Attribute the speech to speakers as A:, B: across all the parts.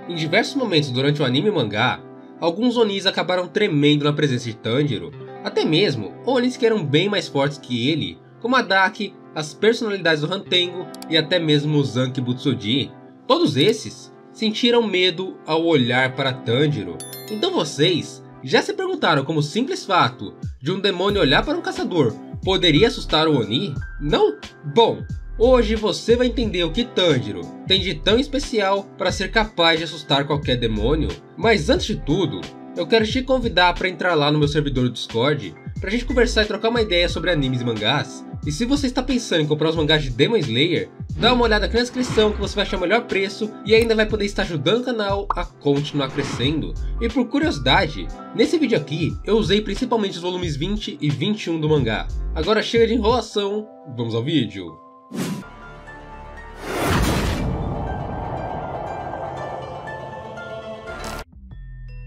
A: Em diversos momentos durante o anime e o mangá, alguns Onis acabaram tremendo na presença de Tanjiro, até mesmo Onis que eram bem mais fortes que ele, como Adaki, as personalidades do Hantengo e até mesmo Muzan Kibutsuji. Todos esses sentiram medo ao olhar para Tanjiro. Então vocês já se perguntaram como o simples fato de um demônio olhar para um caçador poderia assustar o Oni? Não? Bom, hoje você vai entender o que Tanjiro tem de tão especial para ser capaz de assustar qualquer demônio. Mas antes de tudo, eu quero te convidar para entrar lá no meu servidor do Discord, pra gente conversar e trocar uma ideia sobre animes e mangás. E se você está pensando em comprar os mangás de Demon Slayer, dá uma olhada aqui na descrição que você vai achar o melhor preço e ainda vai poder estar ajudando o canal a continuar crescendo. E por curiosidade, nesse vídeo aqui eu usei principalmente os volumes 20 e 21 do mangá. Agora chega de enrolação, vamos ao vídeo.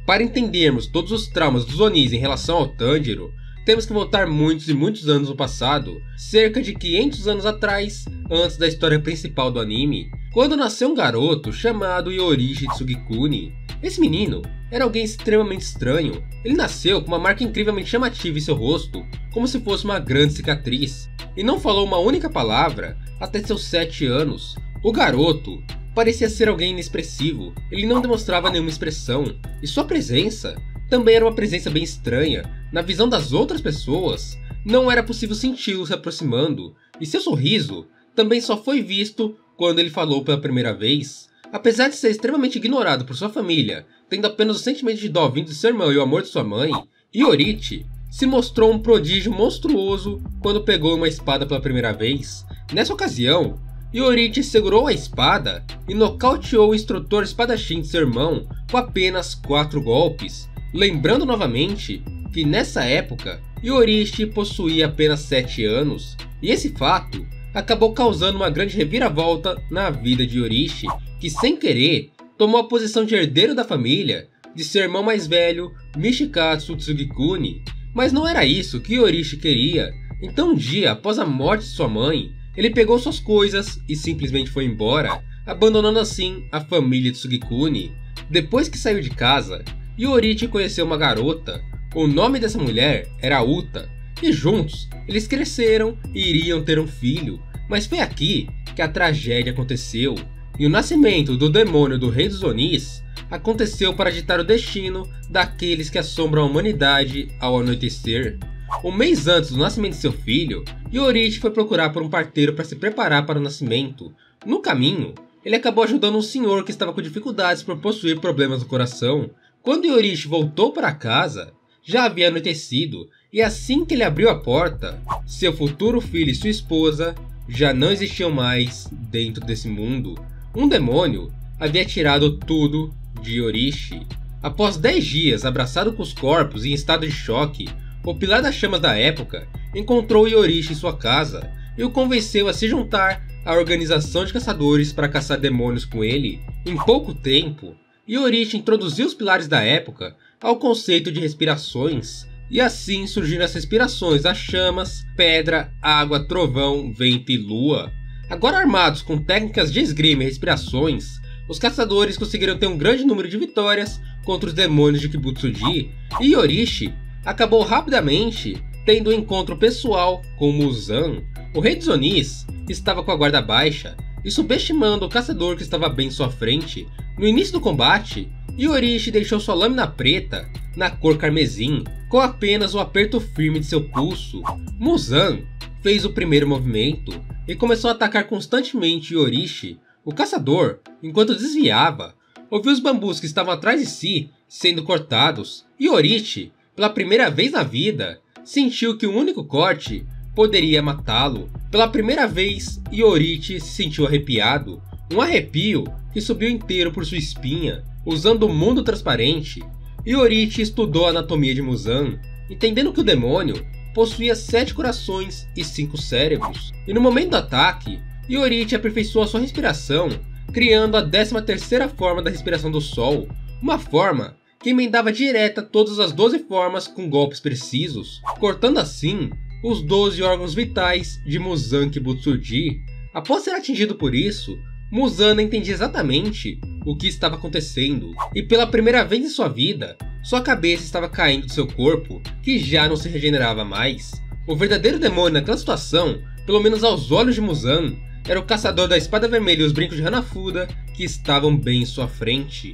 A: Para entendermos todos os traumas dos Onis em relação ao Tanjiro, temos que voltar muitos e muitos anos no passado, cerca de 500 anos atrás, antes da história principal do anime, quando nasceu um garoto chamado Yorishi Tsugikuni. Esse menino era alguém extremamente estranho. Ele nasceu com uma marca incrivelmente chamativa em seu rosto, como se fosse uma grande cicatriz, e não falou uma única palavra até seus 7 anos. O garoto parecia ser alguém inexpressivo, ele não demonstrava nenhuma expressão, e sua presença também era uma presença bem estranha. Na visão das outras pessoas, não era possível senti-lo se aproximando, e seu sorriso também só foi visto quando ele falou pela primeira vez. Apesar de ser extremamente ignorado por sua família, tendo apenas o sentimento de dó vindo de seu irmão e o amor de sua mãe, Yorichi se mostrou um prodígio monstruoso quando pegou uma espada pela primeira vez. Nessa ocasião, Yorichi segurou a espada e nocauteou o instrutor espadachim de seu irmão com apenas 4 golpes. Lembrando novamente que nessa época, Yorichi possuía apenas 7 anos, e esse fato acabou causando uma grande reviravolta na vida de Yorichi, que sem querer tomou a posição de herdeiro da família de seu irmão mais velho, Mishikatsu Tsugikuni. Mas não era isso que Yorichi queria. Então um dia após a morte de sua mãe, ele pegou suas coisas e simplesmente foi embora, abandonando assim a família de Tsugikuni. Depois que saiu de casa, Yorichi conheceu uma garota. O nome dessa mulher era Uta, e juntos eles cresceram e iriam ter um filho. Mas foi aqui que a tragédia aconteceu, e o nascimento do demônio do Rei dos Onis aconteceu para ditar o destino daqueles que assombram a humanidade ao anoitecer. Um mês antes do nascimento de seu filho, Yorichi foi procurar por um parteiro para se preparar para o nascimento. No caminho, ele acabou ajudando um senhor que estava com dificuldades por possuir problemas no coração. Quando Yorichi voltou para casa, já havia anoitecido, e assim que ele abriu a porta, seu futuro filho e sua esposa já não existiam mais dentro desse mundo. Um demônio havia tirado tudo de Yorichi. Após 10 dias abraçado com os corpos e em estado de choque, o Pilar das Chamas da época encontrou Yorichi em sua casa e o convenceu a se juntar à organização de caçadores para caçar demônios com ele. Em pouco tempo, Yorichi introduziu os pilares da época ao conceito de respirações, e assim surgiram as respirações das chamas, pedra, água, trovão, vento e lua. Agora armados com técnicas de esgrima e respirações, os caçadores conseguiram ter um grande número de vitórias contra os demônios de Kibutsuji, e Yorichi acabou rapidamente tendo um encontro pessoal com Muzan. O Rei dos Onis estava com a guarda baixa e subestimando o caçador que estava bem em sua frente. No início do combate, Yorichi deixou sua lâmina preta na cor carmesim, com apenas o aperto firme de seu pulso. Muzan fez o primeiro movimento e começou a atacar constantemente Yorichi. O caçador, enquanto desviava, ouviu os bambus que estavam atrás de si sendo cortados. Yorichi, pela primeira vez na vida, sentiu que um único corte poderia matá-lo. Pela primeira vez, Yorichi se sentiu arrepiado, um arrepio que subiu inteiro por sua espinha. Usando o mundo transparente, Yorichi estudou a anatomia de Muzan, entendendo que o demônio possuía 7 corações e 5 cérebros. E no momento do ataque, Yorichi aperfeiçoou a sua respiração, criando a 13ª forma da respiração do sol, uma forma que emendava direta todas as 12 formas com golpes precisos, cortando assim os 12 órgãos vitais de Muzan Kibutsuji. Após ser atingido por isso, Muzan entendia exatamente o que estava acontecendo, e pela primeira vez em sua vida, sua cabeça estava caindo de seu corpo, que já não se regenerava mais. O verdadeiro demônio naquela situação, pelo menos aos olhos de Muzan, era o caçador da espada vermelha e os brincos de Hanafuda, que estavam bem em sua frente.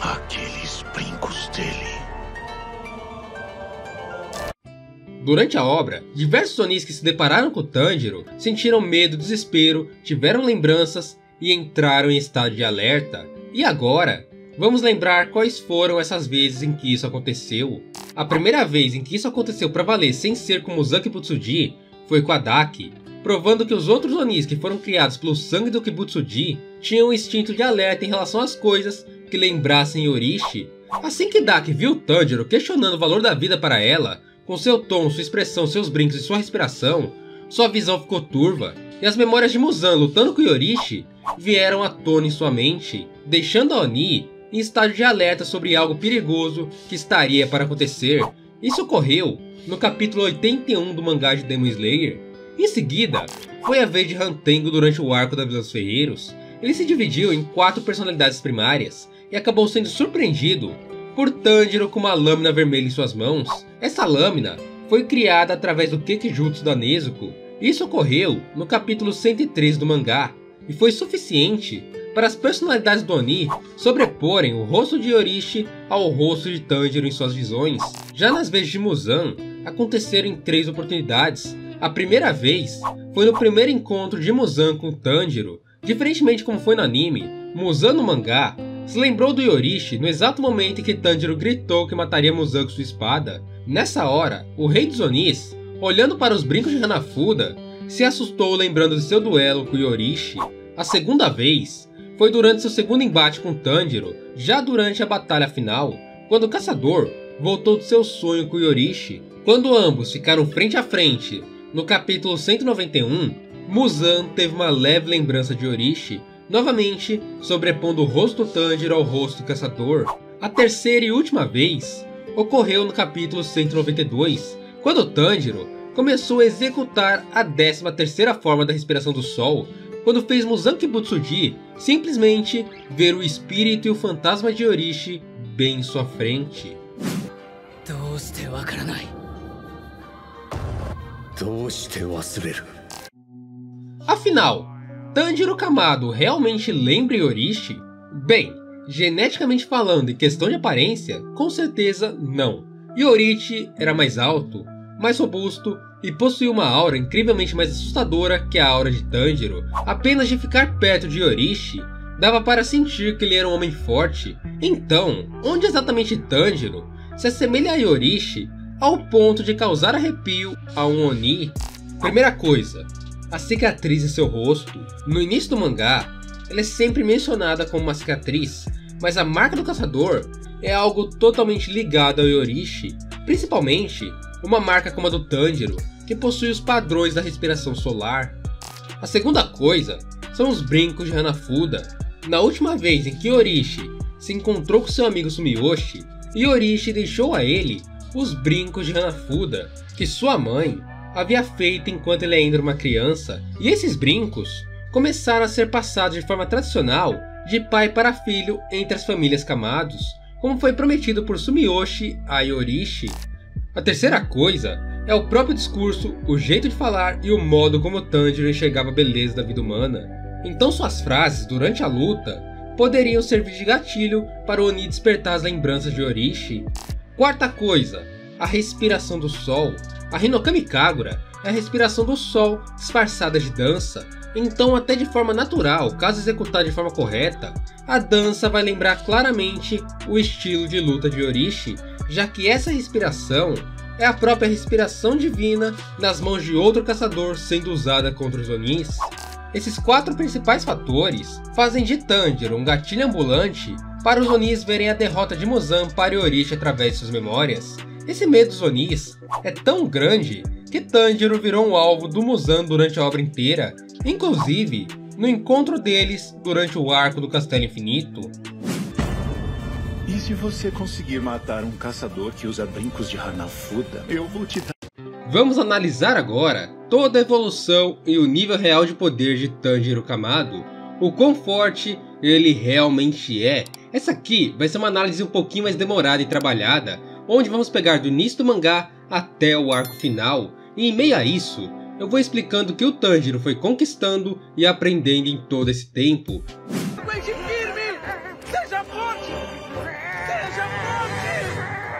B: Aqueles brincos dele.
A: Durante a obra, diversos Onis que se depararam com Tanjiro sentiram medo, desespero, tiveram lembranças e entraram em estado de alerta. E agora, vamos lembrar quais foram essas vezes em que isso aconteceu. A primeira vez em que isso aconteceu pra valer sem ser com Muzan Kibutsuji foi com a Daki, provando que os outros Onis que foram criados pelo sangue do Kibutsuji tinham um instinto de alerta em relação às coisas que lembrassem Yorishi. Assim que Daki viu Tanjiro questionando o valor da vida para ela, com seu tom, sua expressão, seus brincos e sua respiração, sua visão ficou turva, e as memórias de Muzan lutando com Yorishi vieram à tona em sua mente, deixando a Oni em estado de alerta sobre algo perigoso que estaria para acontecer. Isso ocorreu no capítulo 81 do mangá de Demon Slayer. Em seguida, foi a vez de Hantengo durante o arco da Vila dos Ferreiros. Ele se dividiu em 4 personalidades primárias e acabou sendo surpreendido por Tanjiro com uma lâmina vermelha em suas mãos. Essa lâmina foi criada através do Kekijutsu da Nezuko. Isso ocorreu no capítulo 103 do mangá, e foi suficiente para as personalidades do Oni sobreporem o rosto de Yorishi ao rosto de Tanjiro em suas visões. Já nas vezes de Muzan, aconteceram em 3 oportunidades. A primeira vez foi no primeiro encontro de Muzan com Tanjiro. Diferentemente como foi no anime, Muzan no mangá se lembrou do Yorishi no exato momento em que Tanjiro gritou que mataria Muzan com sua espada. Nessa hora, o rei dos Onis, olhando para os brincos de Hanafuda, se assustou lembrando de seu duelo com Yorishi. A segunda vez foi durante seu segundo embate com Tanjiro, já durante a batalha final, quando o caçador voltou do seu sonho com Yorishi. Quando ambos ficaram frente a frente no capítulo 191, Muzan teve uma leve lembrança de Yorishi, novamente sobrepondo o rosto do Tanjiro ao rosto do caçador. A terceira e última vez ocorreu no capítulo 192, quando Tanjiro começou a executar a 13ª forma da respiração do sol, quando fez Muzan Kibutsuji simplesmente ver o espírito e o fantasma de Yorishi bem em sua frente. Afinal, Tanjiro Kamado realmente lembra Yorishi? Bem, geneticamente falando e questão de aparência, com certeza não. Yorishi era mais alto, mais robusto e possuía uma aura incrivelmente mais assustadora que a aura de Tanjiro. Apenas de ficar perto de Yorishi, dava para sentir que ele era um homem forte. Então, onde exatamente Tanjiro se assemelha a Yorishi ao ponto de causar arrepio a um Oni? Primeira coisa, a cicatriz em seu rosto. No início do mangá, ela é sempre mencionada como uma cicatriz, mas a marca do caçador é algo totalmente ligado ao Yorishi, principalmente uma marca como a do Tanjiro, que possui os padrões da respiração solar. A segunda coisa são os brincos de Hanafuda. Na última vez em que Yorishi se encontrou com seu amigo Sumiyoshi, Yorishi deixou a ele os brincos de Hanafuda, que sua mãe havia feito enquanto ele ainda era uma criança, e esses brincos começaram a ser passados de forma tradicional de pai para filho entre as famílias Kamados, como foi prometido por Sumiyoshi a Yorishi. A terceira coisa é o próprio discurso, o jeito de falar e o modo como Tanjiro enxergava a beleza da vida humana. Então suas frases durante a luta poderiam servir de gatilho para o Oni despertar as lembranças de Yorishi. Quarta coisa, a respiração do sol. A Hinokami Kagura é a respiração do sol disfarçada de dança. Então, até de forma natural, caso executada de forma correta, a dança vai lembrar claramente o estilo de luta de Yorishi, já que essa respiração é a própria respiração divina nas mãos de outro caçador sendo usada contra os Onis. Esses 4 principais fatores fazem de Tanjiro um gatilho ambulante para os Onis verem a derrota de Muzan para Yorishi através de suas memórias. Esse medo dos Onis é tão grande que Tanjiro virou um alvo do Muzan durante a obra inteira, inclusive no encontro deles durante o arco do Castelo Infinito.
B: E se você conseguir matar um caçador que usa brincos de Hanafuda, eu vou te dar...
A: Vamos analisar agora toda a evolução e o nível real de poder de Tanjiro Kamado, o quão forte ele realmente é. Essa aqui vai ser uma análise um pouquinho mais demorada e trabalhada, onde vamos pegar do início do mangá até o arco final, e em meio a isso, eu vou explicando o que o Tanjiro foi conquistando e aprendendo em todo esse tempo.
C: Aguente firme! Seja forte! Seja forte!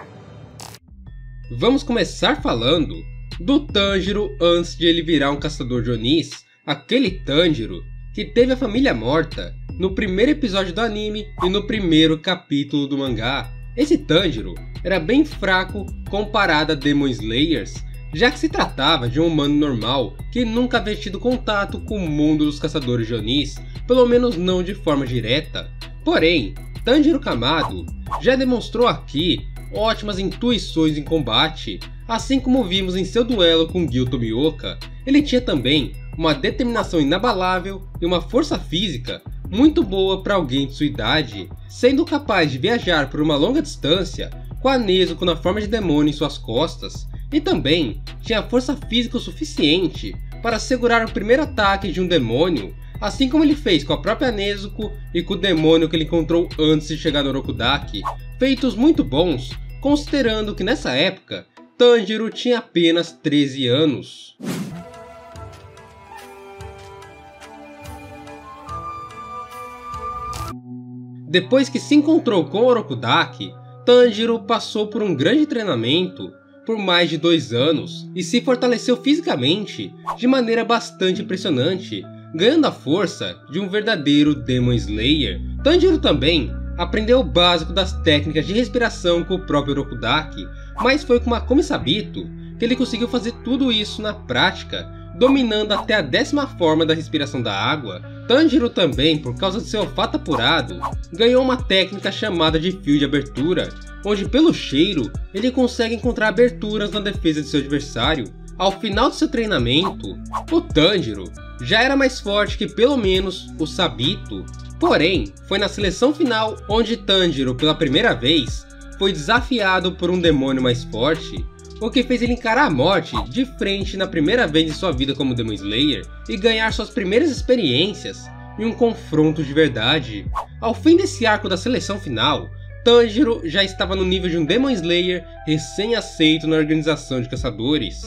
A: Vamos começar falando do Tanjiro antes de ele virar um caçador de Onis, aquele Tanjiro que teve a família morta no primeiro episódio do anime e no primeiro capítulo do mangá. Esse Tanjiro era bem fraco comparado a Demon Slayers, já que se tratava de um humano normal que nunca havia tido contato com o mundo dos caçadores de Onis, pelo menos não de forma direta. Porém, Tanjiro Kamado já demonstrou aqui ótimas intuições em combate, assim como vimos em seu duelo com Gil Tomioka. Ele tinha também uma determinação inabalável e uma força física muito boa para alguém de sua idade, sendo capaz de viajar por uma longa distância com a Nezuko na forma de demônio em suas costas, e também tinha força física o suficiente para segurar o primeiro ataque de um demônio, assim como ele fez com a própria Nezuko e com o demônio que ele encontrou antes de chegar no Orokudaki, feitos muito bons, considerando que nessa época Tanjiro tinha apenas 13 anos. Depois que se encontrou com o Orokudaki, Tanjiro passou por um grande treinamento por mais de 2 anos e se fortaleceu fisicamente de maneira bastante impressionante, ganhando a força de um verdadeiro Demon Slayer. Tanjiro também aprendeu o básico das técnicas de respiração com o próprio Orokudaki, mas foi com Makome Sabito que ele conseguiu fazer tudo isso na prática, dominando até a 10ª forma da respiração da água. Tanjiro também, por causa de seu olfato apurado, ganhou uma técnica chamada de fio de abertura, onde pelo cheiro ele consegue encontrar aberturas na defesa de seu adversário. Ao final de seu treinamento, o Tanjiro já era mais forte que pelo menos o Sabito. Porém, foi na seleção final onde Tanjiro pela primeira vez foi desafiado por um demônio mais forte, o que fez ele encarar a morte de frente na primeira vez em sua vida como Demon Slayer e ganhar suas primeiras experiências em um confronto de verdade. Ao fim desse arco da seleção final, Tanjiro já estava no nível de um Demon Slayer recém-aceito na organização de caçadores.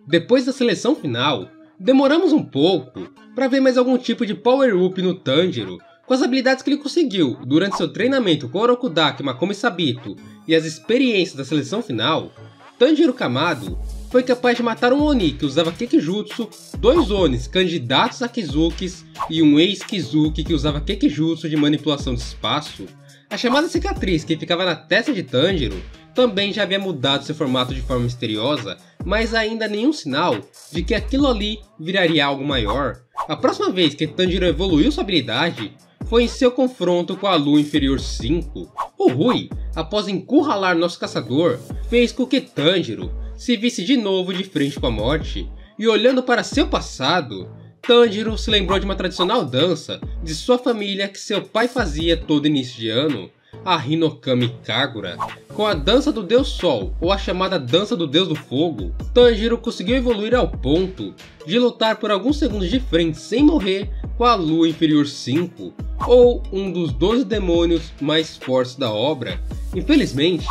A: Depois da seleção final, demoramos um pouco para ver mais algum tipo de power-up no Tanjiro, com as habilidades que ele conseguiu durante seu treinamento com Orokudaki, Makome Sabito e as experiências da seleção final. Tanjiro Kamado foi capaz de matar um Oni que usava Kekijutsu, 2 Onis candidatos a Kizukis e um ex-Kizuki que usava Kekijutsu de manipulação de espaço. A chamada cicatriz que ficava na testa de Tanjiro também já havia mudado seu formato de forma misteriosa, mas ainda nenhum sinal de que aquilo ali viraria algo maior. A próxima vez que Tanjiro evoluiu sua habilidade foi em seu confronto com a Lua Inferior 5. O Rui, após encurralar nosso caçador, fez com que Tanjiro se visse de novo de frente com a morte, e olhando para seu passado, Tanjiro se lembrou de uma tradicional dança de sua família que seu pai fazia todo início de ano, a Hinokami Kagura. Com a dança do Deus Sol, ou a chamada dança do Deus do Fogo, Tanjiro conseguiu evoluir ao ponto de lutar por alguns segundos de frente sem morrer com a Lua Inferior 5, ou um dos 12 demônios mais fortes da obra. Infelizmente,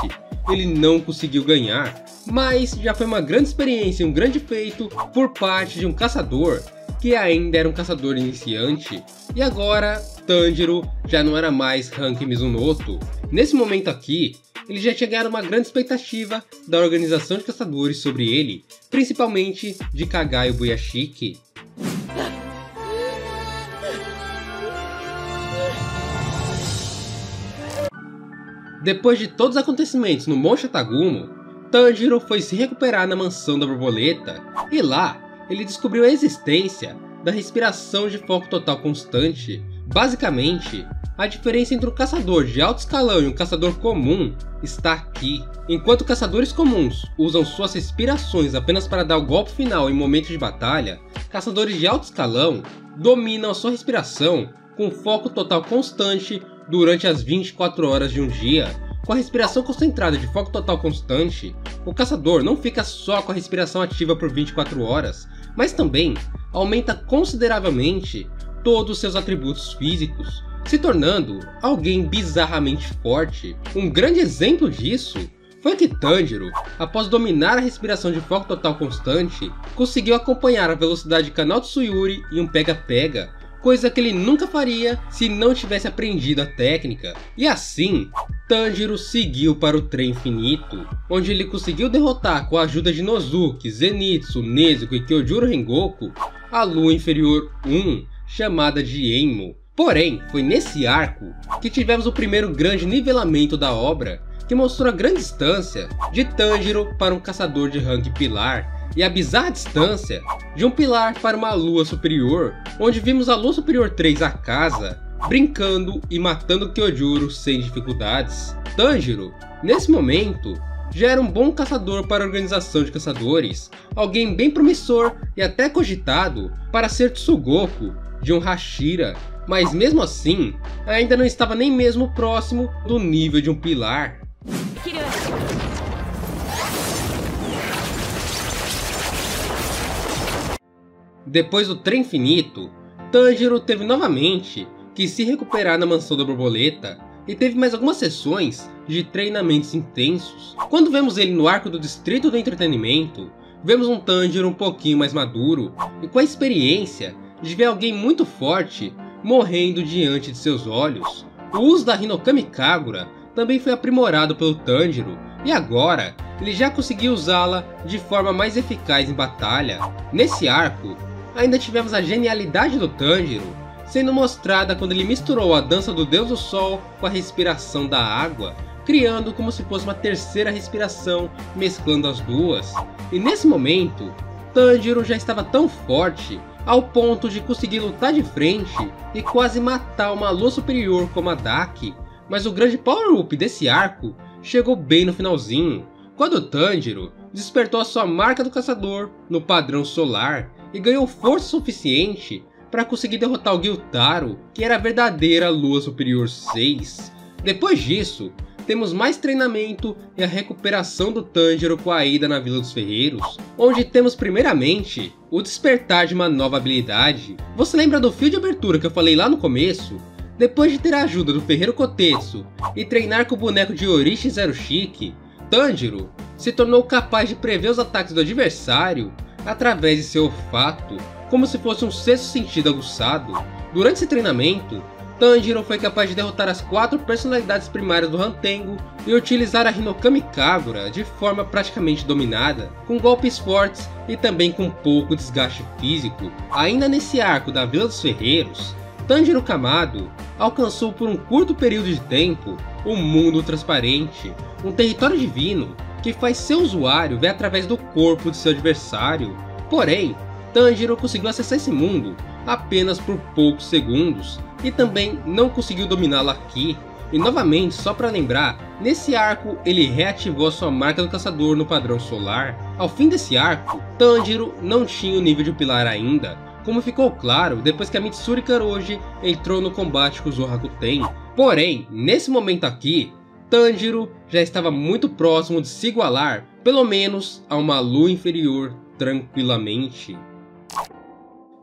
A: ele não conseguiu ganhar, mas já foi uma grande experiência e um grande feito por parte de um caçador que ainda era um caçador iniciante, e agora Tanjiro já não era mais rank Mizunoto. Nesse momento aqui, ele já tinha ganhado uma grande expectativa da organização de caçadores sobre ele, principalmente de Kagayo Buyashiki. Depois de todos os acontecimentos no Monte Atagumo, Tanjiro foi se recuperar na mansão da borboleta, e lá ele descobriu a existência da respiração de foco total constante. Basicamente, a diferença entre um caçador de alto escalão e um caçador comum está aqui. Enquanto caçadores comuns usam suas respirações apenas para dar o golpe final em momentos de batalha, caçadores de alto escalão dominam a sua respiração com foco total constante durante as 24 horas de um dia. Com a respiração concentrada de foco total constante, o caçador não fica só com a respiração ativa por 24 horas, mas também aumenta consideravelmente todos os seus atributos físicos, se tornando alguém bizarramente forte. Um grande exemplo disso foi que Tanjiro, após dominar a respiração de foco total constante, conseguiu acompanhar a velocidade de Kanao Tsuyu em um pega-pega, coisa que ele nunca faria se não tivesse aprendido a técnica. E assim, Tanjiro seguiu para o Trem Infinito, onde ele conseguiu derrotar com a ajuda de Nozuki, Zenitsu, Nezuko e Kyojuro Rengoku, a Lua Inferior 1, chamada de Enmo. Porém, foi nesse arco que tivemos o primeiro grande nivelamento da obra, que mostrou a grande distância de Tanjiro para um caçador de rank pilar, e a bizarra distância de um pilar para uma lua superior, onde vimos a Lua Superior 3 Akaza brincando e matando Kyojuro sem dificuldades. Tanjiro, nesse momento, já era um bom caçador para a organização de caçadores, alguém bem promissor e até cogitado para ser Tsugoku de um Hashira, mas mesmo assim, ainda não estava nem mesmo próximo do nível de um pilar. Depois do Trem Infinito, Tanjiro teve novamente que se recuperar na Mansão da Borboleta e teve mais algumas sessões de treinamentos intensos. Quando vemos ele no arco do Distrito do Entretenimento, vemos um Tanjiro um pouquinho mais maduro e com a experiência de ver alguém muito forte morrendo diante de seus olhos. O uso da Hinokami Kagura também foi aprimorado pelo Tanjiro e agora ele já conseguiu usá-la de forma mais eficaz em batalha. Nesse arco, ainda tivemos a genialidade do Tanjiro sendo mostrada quando ele misturou a dança do Deus do Sol com a respiração da água, criando como se fosse uma terceira respiração, mesclando as duas. E nesse momento, Tanjiro já estava tão forte ao ponto de conseguir lutar de frente e quase matar uma lua superior como a Daki. Mas o grande power-up desse arco chegou bem no finalzinho, quando Tanjiro despertou a sua marca do caçador no padrão solar e ganhou força suficiente para conseguir derrotar o Gyutaro, que era a verdadeira Lua Superior 6. Depois disso, temos mais treinamento e a recuperação do Tanjiro com a ida na Vila dos Ferreiros, onde temos primeiramente o despertar de uma nova habilidade. Você lembra do fio de abertura que eu falei lá no começo? Depois de ter a ajuda do Ferreiro Kotetsu e treinar com o boneco de Orishi Zero Shiki, Tanjiro se tornou capaz de prever os ataques do adversário através de seu olfato, como se fosse um sexto sentido aguçado. Durante esse treinamento, Tanjiro foi capaz de derrotar as 4 personalidades primárias do Hantengo e utilizar a Hinokami Kagura de forma praticamente dominada, com golpes fortes e também com pouco desgaste físico. Ainda nesse arco da Vila dos Ferreiros, Tanjiro Kamado alcançou por um curto período de tempo o Mundo Transparente, um território divino que faz seu usuário ver através do corpo de seu adversário. Porém, Tanjiro conseguiu acessar esse mundo apenas por poucos segundos e também não conseguiu dominá-lo aqui. E novamente, só para lembrar, nesse arco ele reativou a sua marca do caçador no padrão solar. Ao fim desse arco, Tanjiro não tinha o nível de pilar ainda, como ficou claro depois que a Mitsuri Karoji entrou no combate com o Zohakuten. Porém, nesse momento aqui, Tanjiro já estava muito próximo de se igualar, pelo menos a uma lua inferior tranquilamente.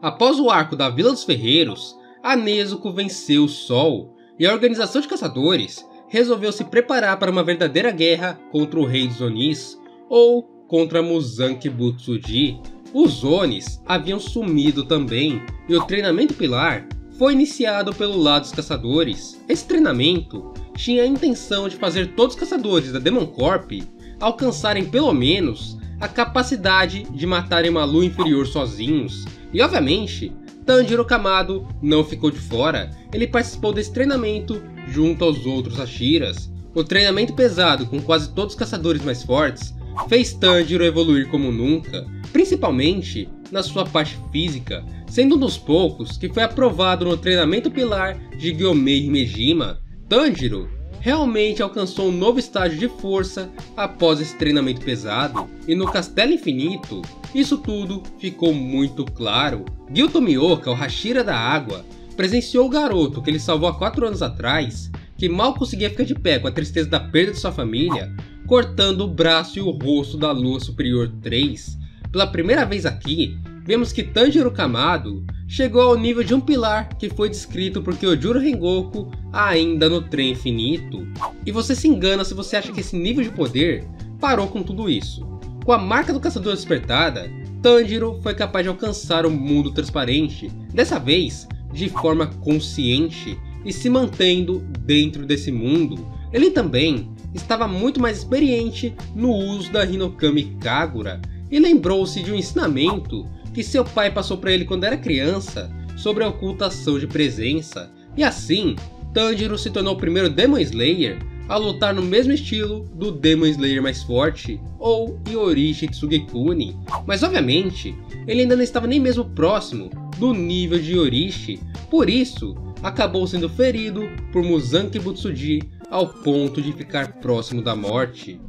A: Após o arco da Vila dos Ferreiros, a Nezuko venceu o Sol, e a organização de caçadores resolveu se preparar para uma verdadeira guerra contra o Rei dos Onis, ou contra Muzan Butsuji. Os Onis haviam sumido também, e o treinamento pilar foi iniciado pelo lado dos caçadores. Esse treinamento tinha a intenção de fazer todos os caçadores da Demon Corp alcançarem pelo menos a capacidade de matarem uma lua inferior sozinhos. E obviamente, Tanjiro Kamado não ficou de fora, ele participou desse treinamento junto aos outros Hashiras. O treinamento pesado com quase todos os caçadores mais fortes fez Tanjiro evoluir como nunca, principalmente na sua parte física, sendo um dos poucos que foi aprovado no treinamento pilar de Gyomei Himejima. Tanjiro realmente alcançou um novo estágio de força após esse treinamento pesado, e no Castelo Infinito, isso tudo ficou muito claro. Gyuto Mioka, o Hashira da Água, presenciou o garoto que ele salvou há 4 anos atrás, que mal conseguia ficar de pé com a tristeza da perda de sua família, cortando o braço e o rosto da Lua Superior 3. Pela primeira vez aqui, vemos que Tanjiro Kamado chegou ao nível de um pilar que foi descrito por Kyojuro Rengoku ainda no Trem Infinito. E você se engana se você acha que esse nível de poder parou com tudo isso. Com a marca do Caçador despertada, Tanjiro foi capaz de alcançar o mundo transparente, dessa vez de forma consciente e se mantendo dentro desse mundo. Ele também estava muito mais experiente no uso da Hinokami Kagura e lembrou-se de um ensinamento que seu pai passou para ele quando era criança sobre a ocultação de presença, e assim Tanjiro se tornou o primeiro Demon Slayer a lutar no mesmo estilo do Demon Slayer mais forte, ou Yorishi Tsugekuni. Mas obviamente, ele ainda não estava nem mesmo próximo do nível de Yorishi, por isso acabou sendo ferido por Muzan Kibutsuji ao ponto de ficar próximo da morte.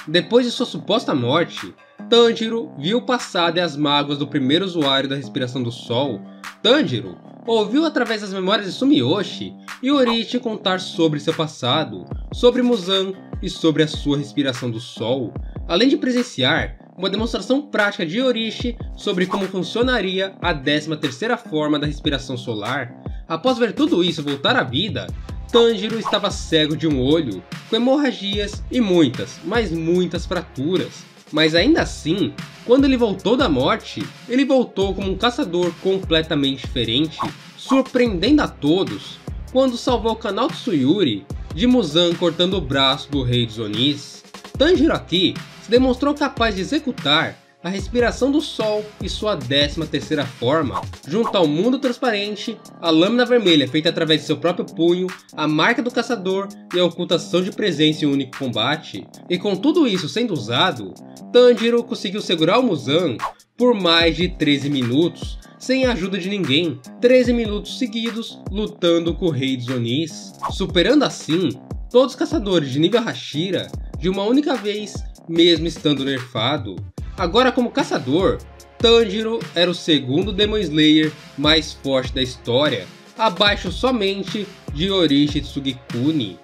A: Depois de sua suposta morte, Tanjiro viu o passado e as mágoas do primeiro usuário da respiração do sol. Tanjiro ouviu através das memórias de Sumiyoshi Yorishi contar sobre seu passado, sobre Muzan e sobre a sua respiração do sol, além de presenciar uma demonstração prática de Yorishi sobre como funcionaria a 13ª forma da respiração solar. Após ver tudo isso voltar à vida, Tanjiro estava cego de um olho, com hemorragias e muitas, mas muitas fraturas. Mas ainda assim, quando ele voltou da morte, ele voltou como um caçador completamente diferente, surpreendendo a todos quando salvou Kanao Tsuyuri de Muzan cortando o braço do rei dos Onis. Tanjiro aqui se demonstrou capaz de executar a respiração do sol e sua 13ª forma, junto ao mundo transparente, a lâmina vermelha feita através de seu próprio punho, a marca do caçador e a ocultação de presença em um único combate. E com tudo isso sendo usado, Tanjiro conseguiu segurar o Muzan por mais de 13 minutos, sem a ajuda de ninguém, 13 minutos seguidos lutando com o rei dos Onis, superando assim todos os caçadores de nível Hashira de uma única vez, mesmo estando nerfado. Agora como caçador, Tanjiro era o segundo Demon Slayer mais forte da história, abaixo somente de Yorishi Tsugekuni.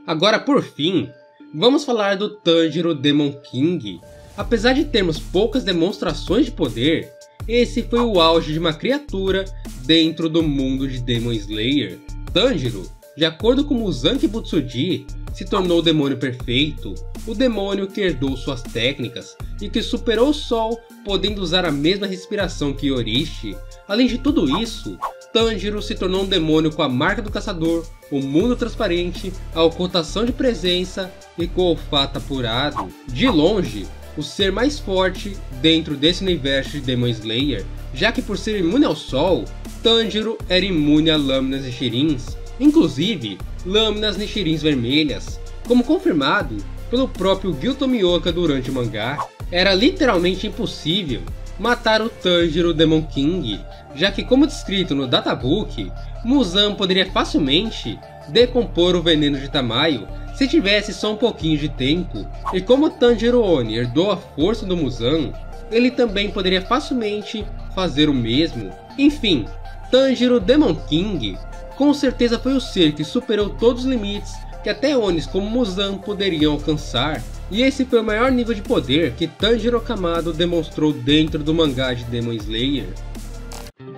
A: Agora por fim, vamos falar do Tanjiro Demon King. Apesar de termos poucas demonstrações de poder, esse foi o auge de uma criatura dentro do mundo de Demon Slayer. Tanjiro, de acordo com Muzan Kibutsuji, se tornou o demônio perfeito, o demônio que herdou suas técnicas e que superou o sol, podendo usar a mesma respiração que Yorishi. Além de tudo isso, Tanjiro se tornou um demônio com a marca do caçador, o mundo transparente, a ocultação de presença e com o olfato apurado. De longe, o ser mais forte dentro desse universo de Demon Slayer, já que por ser imune ao sol, Tanjiro era imune a lâminas Nishirins, inclusive lâminas Nishirins vermelhas, como confirmado pelo próprio Gyu Tomioka durante o mangá. Era literalmente impossível matar o Tanjiro Demon King, já que, como descrito no databook, Muzan poderia facilmente decompor o veneno de Tamayo se tivesse só um pouquinho de tempo, e como Tanjiro Oni herdou a força do Muzan, ele também poderia facilmente fazer o mesmo. Enfim, Tanjiro Demon King com certeza foi o ser que superou todos os limites que até Onis como Muzan poderiam alcançar, e esse foi o maior nível de poder que Tanjiro Kamado demonstrou dentro do mangá de Demon Slayer.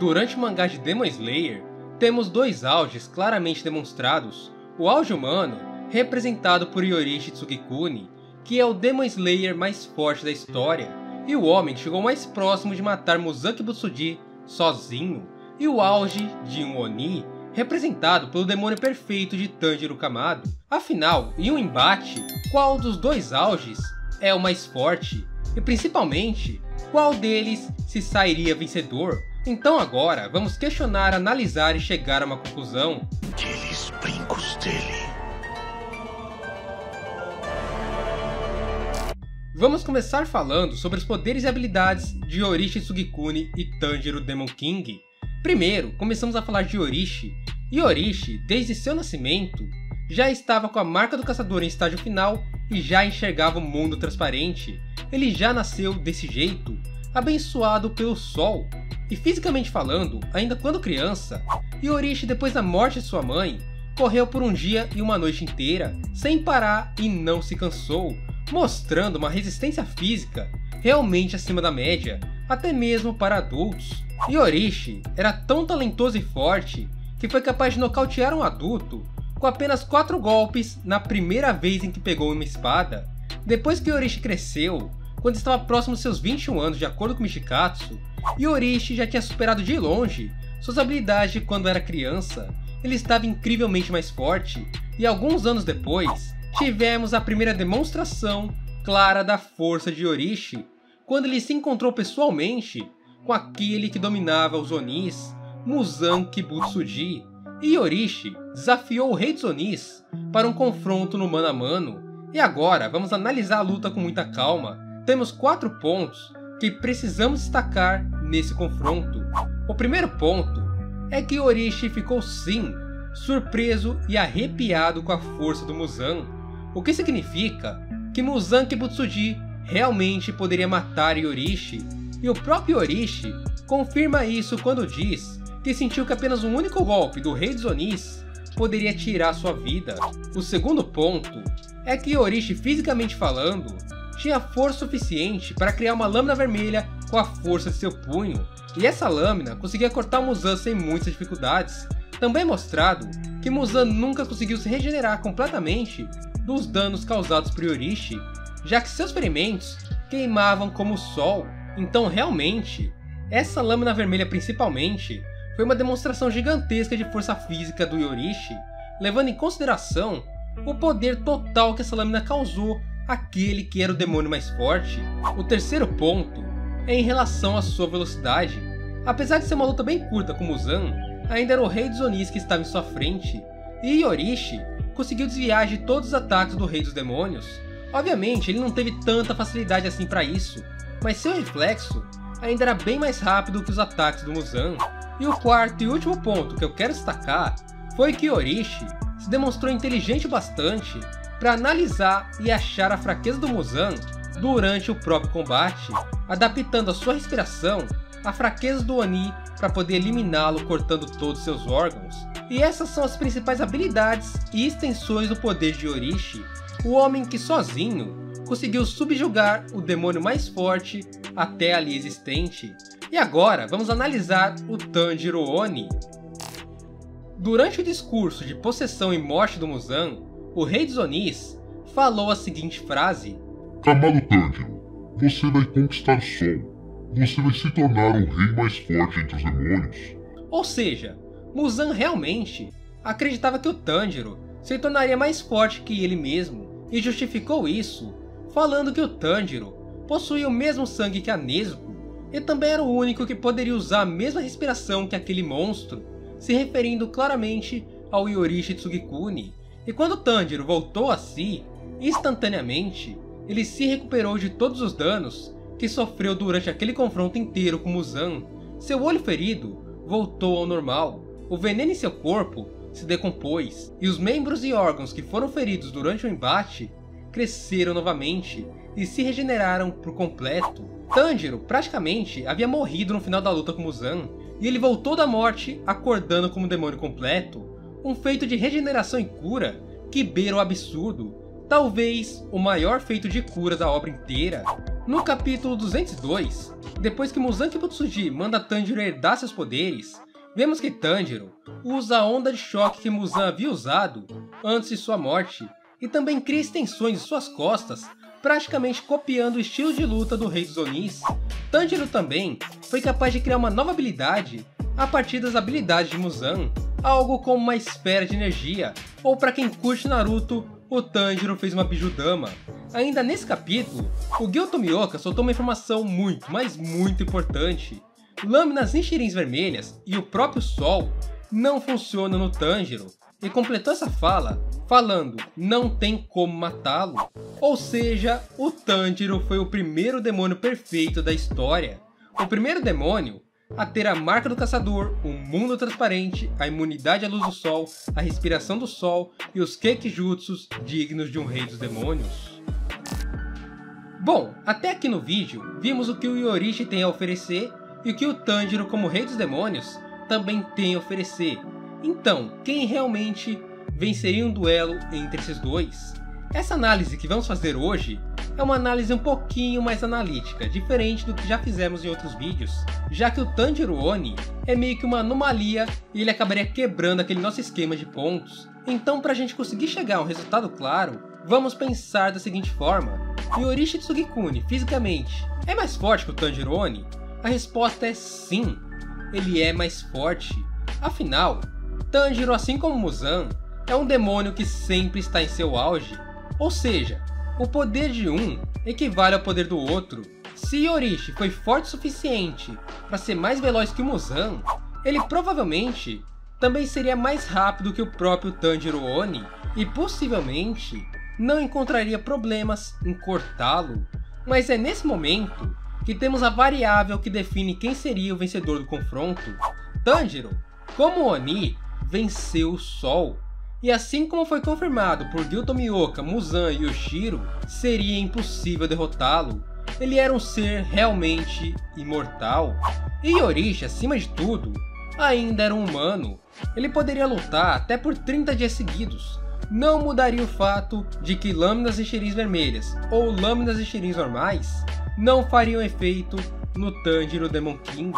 A: Durante o mangá de Demon Slayer, temos dois auges claramente demonstrados: o auge humano, representado por Yorishi Tsugekuni, que é o Demon Slayer mais forte da história, e o homem que chegou mais próximo de matar Muzan Kibutsuji sozinho, e o auge de um Oni, representado pelo demônio perfeito de Tanjiro Kamado. Afinal, em um embate, qual dos dois auges é o mais forte? E principalmente, qual deles se sairia vencedor? Então agora, vamos questionar, analisar e chegar a uma conclusão.
B: Aqueles brincos dele.
A: Vamos começar falando sobre os poderes e habilidades de Yorishi Tsugekuni e Tanjiro Demon King. Primeiro, começamos a falar de Yorishi. Yorishi, desde seu nascimento, já estava com a marca do caçador em estágio final e já enxergava o mundo transparente. Ele já nasceu desse jeito, abençoado pelo sol. E fisicamente falando, ainda quando criança, Yorishi, depois da morte de sua mãe, correu por um dia e uma noite inteira, sem parar e não se cansou, mostrando uma resistência física realmente acima da média, até mesmo para adultos. Yorishi era tão talentoso e forte que foi capaz de nocautear um adulto com apenas 4 golpes na primeira vez em que pegou uma espada. Depois que Yorishi cresceu, quando estava próximo dos seus 21 anos de acordo com Michikatsu, Yorishi já tinha superado de longe suas habilidades de quando era criança. Ele estava incrivelmente mais forte, e alguns anos depois, tivemos a primeira demonstração clara da força de Yorishi, quando ele se encontrou pessoalmente com aquele que dominava os Onis, Muzan Kibutsuji, e Yorishi desafiou o rei dos Onis para um confronto no mano a mano. E agora vamos analisar a luta com muita calma. Temos 4 pontos que precisamos destacar nesse confronto. O primeiro ponto é que Yorishi ficou sim surpreso e arrepiado com a força do Muzan, o que significa que Muzan Kibutsuji realmente poderia matar Yorishi, e o próprio Yorishi confirma isso quando diz que sentiu que apenas um único golpe do Rei dos Onis poderia tirar sua vida. O segundo ponto é que Yorishi, fisicamente falando, tinha força suficiente para criar uma lâmina vermelha com a força de seu punho, e essa lâmina conseguia cortar o Muzan sem muitas dificuldades. Também é mostrado que Muzan nunca conseguiu se regenerar completamente dos danos causados por Yorishi, já que seus ferimentos queimavam como o sol. Então realmente, essa lâmina vermelha principalmente foi uma demonstração gigantesca de força física do Yorishi, levando em consideração o poder total que essa lâmina causou àquele que era o demônio mais forte. O terceiro ponto é em relação à sua velocidade. Apesar de ser uma luta bem curta com Muzan, ainda era o Rei dos Onis que estava em sua frente, e Yorishi conseguiu desviar de todos os ataques do Rei dos Demônios. Obviamente ele não teve tanta facilidade assim para isso, mas seu reflexo ainda era bem mais rápido que os ataques do Muzan. E o quarto e último ponto que eu quero destacar foi que Yorishi se demonstrou inteligente bastante para analisar e achar a fraqueza do Muzan durante o próprio combate, adaptando a sua respiração à fraqueza do Oni para poder eliminá-lo cortando todos seus órgãos. E essas são as principais habilidades e extensões do poder de Yorishi, o homem que sozinho conseguiu subjugar o demônio mais forte até ali existente. E agora vamos analisar o Tanjiro Oni. Durante o discurso de possessão e morte do Muzan, o Rei dos Onis falou a seguinte frase:
D: "Amado Tanjiro, você vai conquistar o sol. Você vai se tornar o rei mais forte entre os demônios."
A: Ou seja, Muzan realmente acreditava que o Tanjiro se tornaria mais forte que ele mesmo, e justificou isso falando que o Tanjiro possuía o mesmo sangue que a Nezuko, e também era o único que poderia usar a mesma respiração que aquele monstro, se referindo claramente ao Yorishi Tsugikuni. E quando Tanjiro voltou a si, instantaneamente, ele se recuperou de todos os danos que sofreu durante aquele confronto inteiro com Muzan. Seu olho ferido voltou ao normal, o veneno em seu corpo se decompôs, e os membros e órgãos que foram feridos durante o embate cresceram novamente e se regeneraram por completo. Tanjiro praticamente havia morrido no final da luta com Muzan, e ele voltou da morte acordando como demônio completo, um feito de regeneração e cura que beira o absurdo, talvez o maior feito de cura da obra inteira. No capítulo 202, depois que Muzan Kibutsuji manda Tanjiro herdar seus poderes, vemos que Tanjiro usa a onda de choque que Muzan havia usado antes de sua morte, e também cria extensões de suas costas, praticamente copiando o estilo de luta do Rei dos Onis. Tanjiro também foi capaz de criar uma nova habilidade a partir das habilidades de Muzan, algo como uma esfera de energia, ou para quem curte Naruto, o Tanjiro fez uma Bijudama. Ainda nesse capítulo, o Gyo Tomioka soltou uma informação muito, mas muito importante. Lâminas Ninshirins vermelhas e o próprio sol não funcionam no Tanjiro, e completou essa fala falando: "não tem como matá-lo." Ou seja, o Tanjiro foi o primeiro demônio perfeito da história. O primeiro demônio a ter a marca do caçador, um mundo transparente, a imunidade à luz do sol, a respiração do sol e os Kekijutsus dignos de um rei dos demônios. Bom, até aqui no vídeo vimos o que o Yorishi tem a oferecer e o que o Tanjiro, como rei dos demônios, também tem a oferecer. Então, quem realmente venceria um duelo entre esses dois? Essa análise que vamos fazer hoje é uma análise um pouquinho mais analítica, diferente do que já fizemos em outros vídeos, já que o Tanjiro Oni é meio que uma anomalia e ele acabaria quebrando aquele nosso esquema de pontos. Então, para a gente conseguir chegar a um resultado claro, vamos pensar da seguinte forma: Yorishi Tsugikuni, fisicamente, é mais forte que o Tanjiro Oni? A resposta é sim, ele é mais forte. Afinal, Tanjiro, assim como Muzan, é um demônio que sempre está em seu auge, ou seja, o poder de um equivale ao poder do outro. Se Yorishi foi forte o suficiente para ser mais veloz que o Muzan, ele provavelmente também seria mais rápido que o próprio Tanjiro Oni e possivelmente não encontraria problemas em cortá-lo. Mas é nesse momento que temos a variável que define quem seria o vencedor do confronto. Tanjiro, como Oni, venceu o Sol. E assim como foi confirmado por Gyuto Mioka, Muzan e Yoshiro, seria impossível derrotá-lo. Ele era um ser realmente imortal. E Yorishi, acima de tudo, ainda era um humano. Ele poderia lutar até por 30 dias seguidos. Não mudaria o fato de que lâminas de Shirins vermelhas ou lâminas de Shirins normais não fariam efeito no Tanjiro Demon King.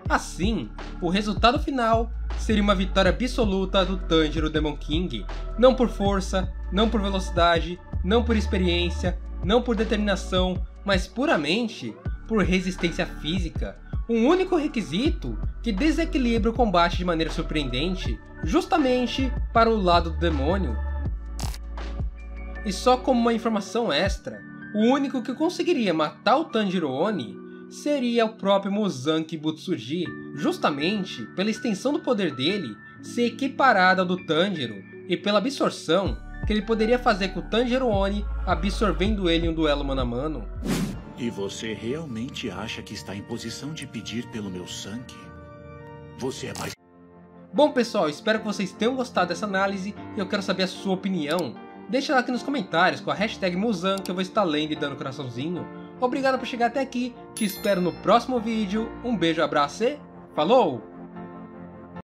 A: Assim, o resultado final seria uma vitória absoluta do Tanjiro Demon King, não por força, não por velocidade, não por experiência, não por determinação, mas puramente por resistência física. Um único requisito que desequilibra o combate de maneira surpreendente, justamente para o lado do demônio. E só como uma informação extra, o único que conseguiria matar o Tanjiro Oni seria o próprio Muzan Kibutsuji, justamente pela extensão do poder dele ser equiparada ao do Tanjiro e pela absorção que ele poderia fazer com o Tanjiro Oni absorvendo ele em um duelo mano a mano.
B: E você realmente acha que está em posição de pedir pelo meu sangue? Você é mais...
A: Bom pessoal, espero que vocês tenham gostado dessa análise e eu quero saber a sua opinião. Deixa lá aqui nos comentários com a hashtag Muzan que eu vou estar lendo e dando coraçãozinho. Obrigado por chegar até aqui, te espero no próximo vídeo, um beijo, abraço e falou!